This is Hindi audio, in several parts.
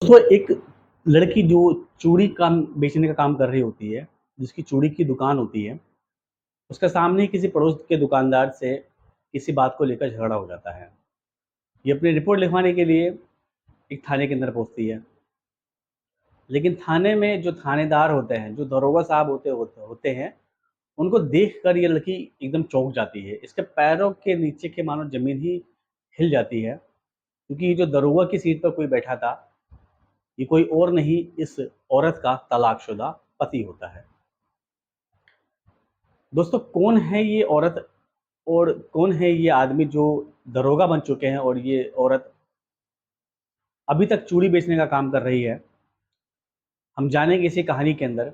तो एक लड़की जो चूड़ी काम बेचने का काम कर रही होती है, जिसकी चूड़ी की दुकान होती है, उसके सामने ही किसी पड़ोस के दुकानदार से किसी बात को लेकर झगड़ा हो जाता है। ये अपनी रिपोर्ट लिखवाने के लिए एक थाने के अंदर पहुँचती है, लेकिन थाने में जो थानेदार होते हैं, जो दरोगा साहब होते हैं, उनको देखकर ये लड़की एकदम चौंक जाती है। इसके पैरों के नीचे के मानो ज़मीन ही हिल जाती है, क्योंकि ये जो दरोगा की सीट पर कोई बैठा था, ये कोई और नहीं इस औरत का तलाकशुदा पति होता है। दोस्तों कौन है ये औरत और कौन है ये आदमी जो दरोगा बन चुके हैं और ये औरत अभी तक चूड़ी बेचने का काम कर रही है? हम जानेंगे इसी कहानी के अंदर।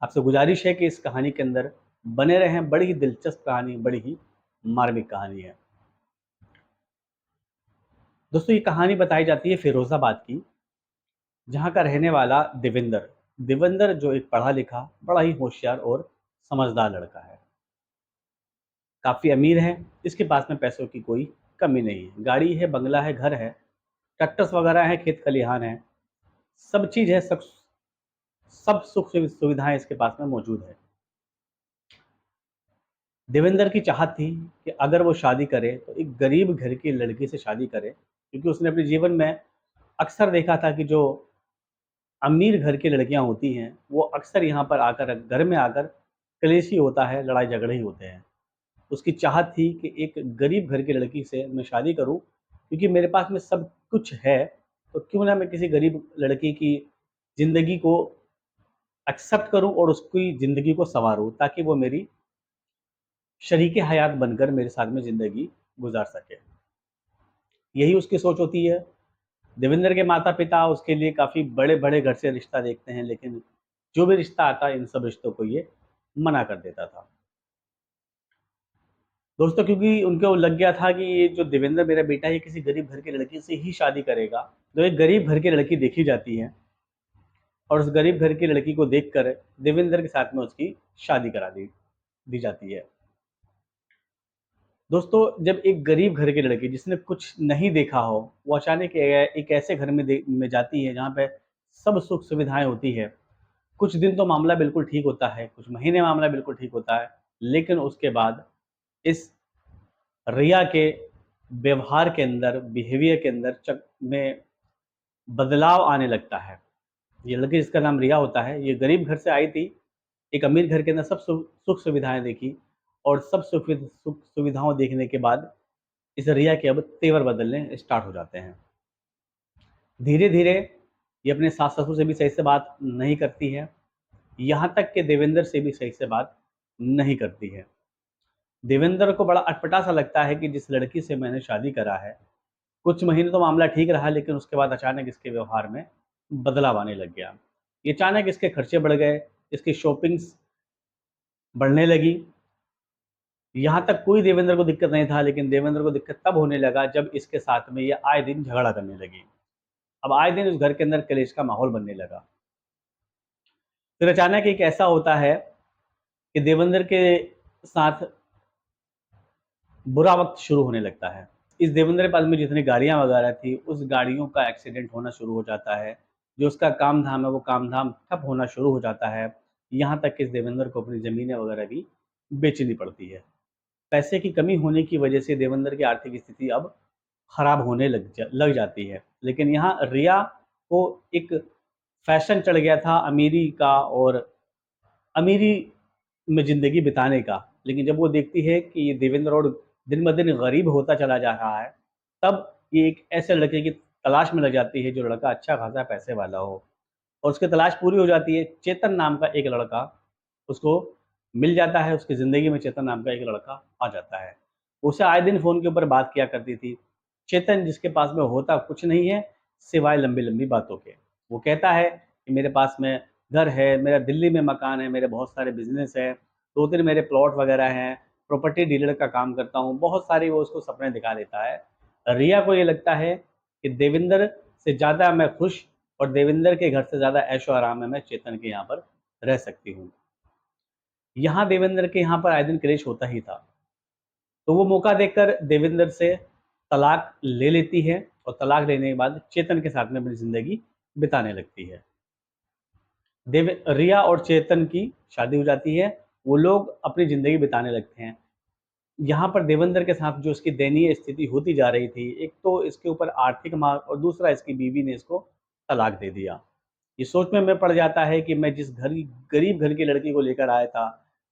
आपसे गुजारिश है कि इस कहानी के अंदर बने रहें। बड़ी ही दिलचस्प कहानी, बड़ी ही मार्मिक कहानी है। दोस्तों ये कहानी बताई जाती है फिरोज़ाबाद की, जहाँ का रहने वाला देवेंद्र। देवेंद्र जो एक पढ़ा लिखा, बड़ा ही होशियार और समझदार लड़का है। काफ़ी अमीर है, इसके पास में पैसों की कोई कमी नहीं है। गाड़ी है, बंगला है, घर है, ट्रैक्टर्स वगैरह हैं, खेत खलिहान है, सब चीज़ है, सब सुख सुविधाएँ इसके पास में मौजूद है। देवेंद्र की चाहत थी कि अगर वो शादी करे तो एक गरीब घर की लड़की से शादी करे, क्योंकि उसने अपने जीवन में अक्सर देखा था कि जो अमीर घर की लड़कियां होती हैं, वो अक्सर यहाँ पर आकर घर में आकर कलेश ही होता है, लड़ाई झगड़े ही होते हैं। उसकी चाहत थी कि एक गरीब घर की लड़की से मैं शादी करूं, क्योंकि मेरे पास में सब कुछ है, तो क्यों ना मैं किसी गरीब लड़की की ज़िंदगी को एक्सेप्ट करूं और उसकी ज़िंदगी को सँवारूँ, ताकि वो मेरी शरीके हयात बनकर मेरे साथ में ज़िंदगी गुजार सके। यही उसकी सोच होती है। देवेंद्र के माता-पिता उसके लिए काफ़ी बड़े-बड़े घर से रिश्ता देखते हैं, लेकिन जो भी रिश्ता आता इन सब रिश्तों को ये मना कर देता था। दोस्तों क्योंकि उनको लग गया था कि ये जो देवेंद्र मेरा बेटा है, ये किसी गरीब घर की लड़की से ही शादी करेगा। तो एक गरीब घर की लड़की देखी जाती है और उस गरीब घर की लड़की को देखकर देवेंद्र के साथ में उसकी शादी करा दी दी जाती है। दोस्तों जब एक गरीब घर की लड़की जिसने कुछ नहीं देखा हो, वो अचानक एक ऐसे घर में जाती है जहाँ पे सब सुख सुविधाएँ होती है। कुछ दिन तो मामला बिल्कुल ठीक होता है, कुछ महीने मामला बिल्कुल ठीक होता है, लेकिन उसके बाद इस रिया के व्यवहार के अंदर, बिहेवियर के अंदर चक में बदलाव आने लगता है। ये लड़की जिसका नाम रिया होता है, ये गरीब घर से आई थी, एक अमीर घर के अंदर सब सुख सुविधाएँ देखी और सब सुख सुविधाओं देखने के बाद इस रिया के अब तेवर बदलने स्टार्ट हो जाते हैं। धीरे-धीरे ये अपने सास-ससुर से भी सही से बात नहीं करती है, यहाँ तक कि देवेंद्र से भी सही से बात नहीं करती है। देवेंद्र को बड़ा अटपटा-सा लगता है कि जिस लड़की से मैंने शादी करा है, कुछ महीने तो मामला ठीक रहा, लेकिन उसके बाद अचानक इसके व्यवहार में बदलाव आने लग गया। ये अचानक इसके खर्चे बढ़ गए, इसकी शॉपिंग्स बढ़ने लगी। यहाँ तक कोई देवेंद्र को दिक्कत नहीं था, लेकिन देवेंद्र को दिक्कत तब होने लगा जब इसके साथ में ये आए दिन झगड़ा करने लगी। अब आए दिन उस घर के अंदर कलेश का माहौल बनने लगा। फिर अचानक एक ऐसा होता है कि देवेंद्र के साथ बुरा वक़्त शुरू होने लगता है। इस देवेंद्र के पास में जितनी गाड़ियाँ वगैरह थी, उस गाड़ियों का एक्सीडेंट होना शुरू हो जाता है। जो उसका काम-धाम है, वो काम-धाम ठप होना शुरू हो जाता है। यहाँ तक कि इस देवेंद्र को अपनी ज़मीनें वगैरह भी बेचनी पड़ती है। पैसे की कमी होने की वजह से देवेंद्र की आर्थिक स्थिति अब खराब होने लग जाती है। लेकिन यहाँ रिया को एक फ़ैशन चढ़ गया था अमीरी का और अमीरी में ज़िंदगी बिताने का। लेकिन जब वो देखती है कि ये देवेंद्र और दिन-ब-दिन गरीब होता चला जा रहा है, तब ये एक ऐसे लड़के की तलाश में लग जाती है जो लड़का अच्छा खासा पैसे वाला हो। और उसकी तलाश पूरी हो जाती है। चेतन नाम का एक लड़का उसको मिल जाता है, उसकी ज़िंदगी में चेतन नाम का एक लड़का आ जाता है। उसे आए दिन फ़ोन के ऊपर बात किया करती थी। चेतन जिसके पास में होता कुछ नहीं है, सिवाय लंबी-लंबी बातों के। वो कहता है कि मेरे पास में घर है, मेरा दिल्ली में मकान है, मेरे बहुत सारे बिज़नेस है, 2-3 मेरे प्लॉट वगैरह हैं, प्रॉपर्टी डीलर का काम करता हूँ, बहुत सारी वो उसको सपने दिखा देता है। रिया को ये लगता है कि देवेंद्र से ज़्यादा मैं खुश और देवेंद्र के घर से ज़्यादा ऐशो-आराम में मैं चेतन के यहाँ पर रह सकती हूँ। यहाँ देवेंद्र के यहाँ पर आए दिन क्लेश होता ही था। तो वो मौका देखकर देवेंद्र से तलाक ले लेती है और तलाक लेने के बाद चेतन के साथ में अपनी ज़िंदगी बिताने लगती है। रिया और चेतन की शादी हो जाती है, वो लोग अपनी ज़िंदगी बिताने लगते हैं। यहाँ पर देवेंद्र के साथ जो उसकी दयनीय स्थिति होती जा रही थी, एक तो इसके ऊपर आर्थिक मार और दूसरा इसकी बीवी ने इसको तलाक दे दिया। ये सोच में पड़ जाता है कि मैं जिस गरीब घर की लड़की को लेकर आया था,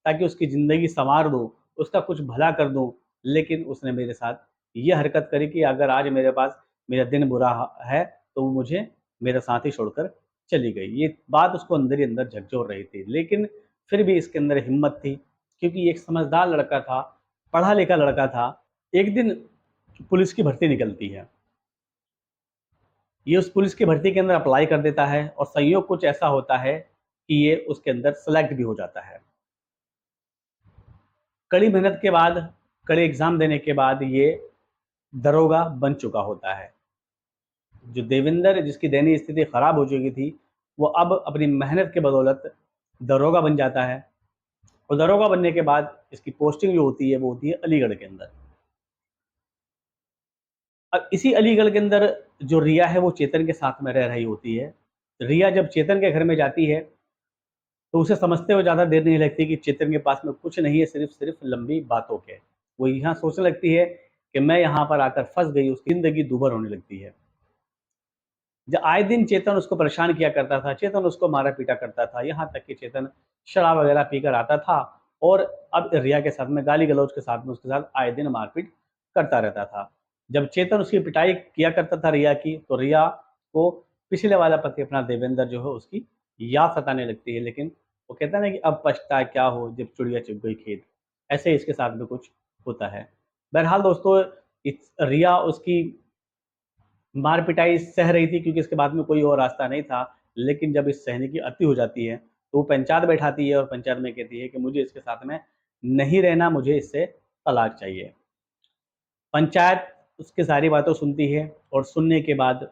ताकि उसकी ज़िंदगी सँवार दूँ, उसका कुछ भला कर दूँ, लेकिन उसने मेरे साथ ये हरकत करी कि अगर आज मेरे पास मेरा दिन बुरा है, तो वो मुझे मेरा साथ ही छोड़कर चली गई। ये बात उसको अंदर ही अंदर झकझोर रही थी, लेकिन फिर भी इसके अंदर हिम्मत थी, क्योंकि एक समझदार लड़का था, पढ़ा लिखा लड़का था। एक दिन पुलिस की भर्ती निकलती है। ये उस पुलिस की भर्ती के अंदर अप्लाई कर देता है और संयोग कुछ ऐसा होता है कि ये उसके अंदर सेलेक्ट भी हो जाता है। कड़ी मेहनत के बाद, कड़े एग्ज़ाम देने के बाद ये दरोगा बन चुका होता है। जो देवेंद्र जिसकी दयनीय स्थिति खराब हो चुकी थी, वो अब अपनी मेहनत के बदौलत दरोगा बन जाता है और दरोगा बनने के बाद इसकी पोस्टिंग जो होती है, वो होती है अलीगढ़ के अंदर। अब इसी अलीगढ़ के अंदर जो रिया है, वो चेतन के साथ में रह रही होती है। रिया जब चेतन के घर में जाती है, तो उसे समझते हुए ज़्यादा देर नहीं लगती कि चेतन के पास में कुछ नहीं है, सिर्फ़ लंबी बातों के। वो यहाँ सोचने लगती है कि मैं यहाँ पर आकर फँस गई, उसकी ज़िंदगी दूभर होने लगती है। आए दिन चेतन उसको परेशान किया करता था, चेतन उसको मारा-पीटा करता था, यहाँ तक कि चेतन शराब वगैरह पीकर आता था और अब रिया के साथ में गाली-गलौज के साथ में उसके साथ आए दिन मारपीट करता रहता था। जब चेतन उसकी पिटाई किया करता था रिया की, तो रिया को पिछले वाला पति अपना देवेंद्र जो है उसकी याद सताने लगती है, लेकिन वो कहता है ना कि अब पछताए क्या हो जब चिड़िया चुग गई खेत, ऐसे ही इसके साथ में कुछ होता है। बहरहाल दोस्तों, रिया उसकी मार-पिटाई सह रही थी, क्योंकि इसके बाद में कोई और रास्ता नहीं था। लेकिन जब इस सहने की अति हो जाती है, तो वो पंचायत बैठाती है और पंचायत में कहती है कि मुझे इसके साथ में नहीं रहना, मुझे इससे तलाक चाहिए। पंचायत उसकी सारी बातों सुनती है और सुनने के बाद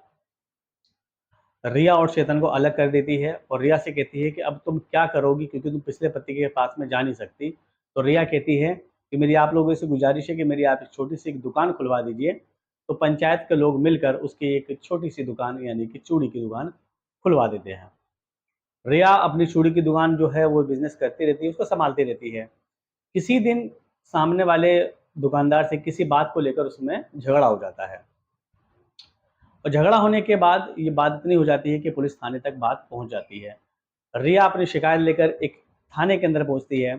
रिया और चेतन को अलग कर देती है और रिया से कहती है कि अब तुम क्या करोगी, क्योंकि तुम पिछले पति के पास में जा नहीं सकती। तो रिया कहती है कि मेरी आप लोगों से गुजारिश है कि मेरी आप एक छोटी-सी एक दुकान खुलवा दीजिए। तो पंचायत के लोग मिलकर उसकी एक छोटी-सी दुकान, यानी कि चूड़ी की दुकान खुलवा देते हैं। रिया अपनी चूड़ी की दुकान जो है वो बिज़नेस करती रहती है, उसको सँभालती रहती है। किसी दिन सामने वाले दुकानदार से किसी बात को लेकर उसमें झगड़ा हो जाता है और झगड़ा होने के बाद ये बात इतनी हो जाती है कि पुलिस थाने तक बात पहुँच जाती है। रिया अपनी शिकायत लेकर एक थाने के अंदर पहुँचती है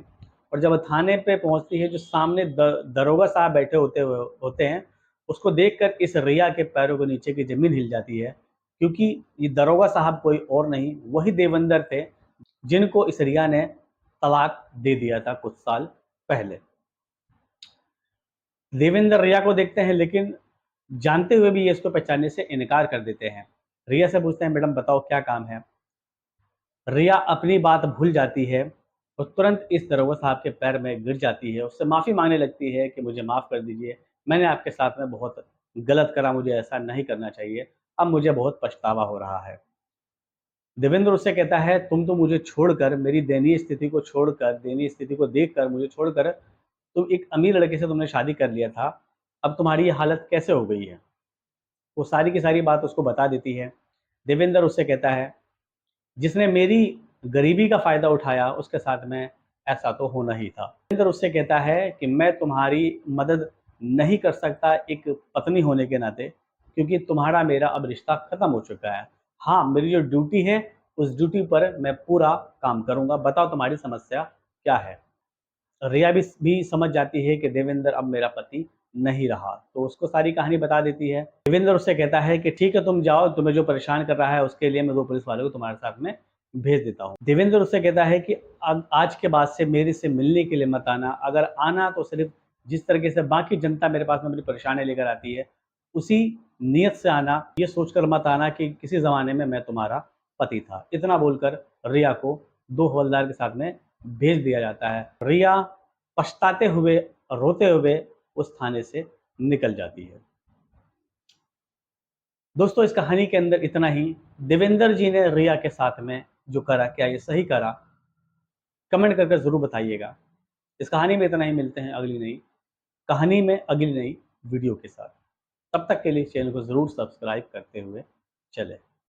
और जब थाने पे पहुँचती है, जो सामने दरोगा साहब बैठे होते हैं, उसको देखकर इस रिया के पैरों के नीचे की ज़मीन हिल जाती है, क्योंकि ये दरोगा साहब कोई और नहीं, वही देवेंद्र थे, जिनको इस रिया ने तलाक दे दिया था कुछ साल पहले। देवेंद्र रिया को देखते हैं, लेकिन जानते हुए भी ये इसको पहचानने से इनकार कर देते हैं। रिया से पूछते हैं, मैडम बताओ क्या काम है? रिया अपनी बात भूल जाती है और तुरंत इस दरोगा साहब के पैर में गिर जाती है, उससे माफ़ी माँगने लगती है कि मुझे माफ़ कर दीजिए, मैंने आपके साथ में बहुत गलत करा, मुझे ऐसा नहीं करना चाहिए, अब मुझे बहुत पछतावा हो रहा है। देवेंद्र उससे कहता है, तुम तो मुझे छोड़कर, मेरी दयनीय स्थिति को छोड़कर, दयनीय स्थिति को देखकर मुझे छोड़कर तुम एक अमीर लड़के से तुमने शादी कर लिया था, अब तुम्हारी ये हालत कैसे हो गई है? वो सारी की सारी बात उसको बता देती है। देवेंद्र उससे कहता है, जिसने मेरी गरीबी का फ़ायदा उठाया, उसके साथ में ऐसा तो होना ही था। देवेंद्र उससे कहता है कि मैं तुम्हारी मदद नहीं कर सकता एक पत्नी होने के नाते, क्योंकि तुम्हारा मेरा अब रिश्ता ख़त्म हो चुका है। हाँ, मेरी जो ड्यूटी है, उस ड्यूटी पर मैं पूरा काम करूँगा। बताओ तुम्हारी समस्या क्या है? रिया भी समझ जाती है कि देवेंद्र अब मेरा पति नहीं रहा, तो उसको सारी कहानी बता देती है। देवेंद्र उससे कहता है कि ठीक है, तुम जाओ, तुम्हें जो परेशान कर रहा है उसके लिए मैं 2 पुलिस वालों को तुम्हारे साथ में भेज देता हूँ। देवेंद्र उससे कहता है कि अब आज के बाद से मेरे से मिलने के लिए मत आना, अगर आना तो सिर्फ़ जिस तरीके से बाकी जनता मेरे पास में अपनी परेशानी लेकर आती है, उसी नियत से आना, ये सोचकर मत आना कि किसी ज़माने में मैं तुम्हारा पति था। इतना बोलकर रिया को 2 हवलदार के साथ में भेज दिया जाता है। रिया पछताते हुए, रोते हुए उस थाने से निकल जाती है। दोस्तों, इस कहानी के अंदर इतना ही। देवेंद्र जी ने रिया के साथ में जो करा, क्या ये सही करा? कमेंट करके ज़रूर बताइएगा। इस कहानी में इतना ही, मिलते हैं अगली नई कहानी में, अगली नई वीडियो के साथ। तब तक के लिए चैनल को ज़रूर सब्सक्राइब करते हुए चलें।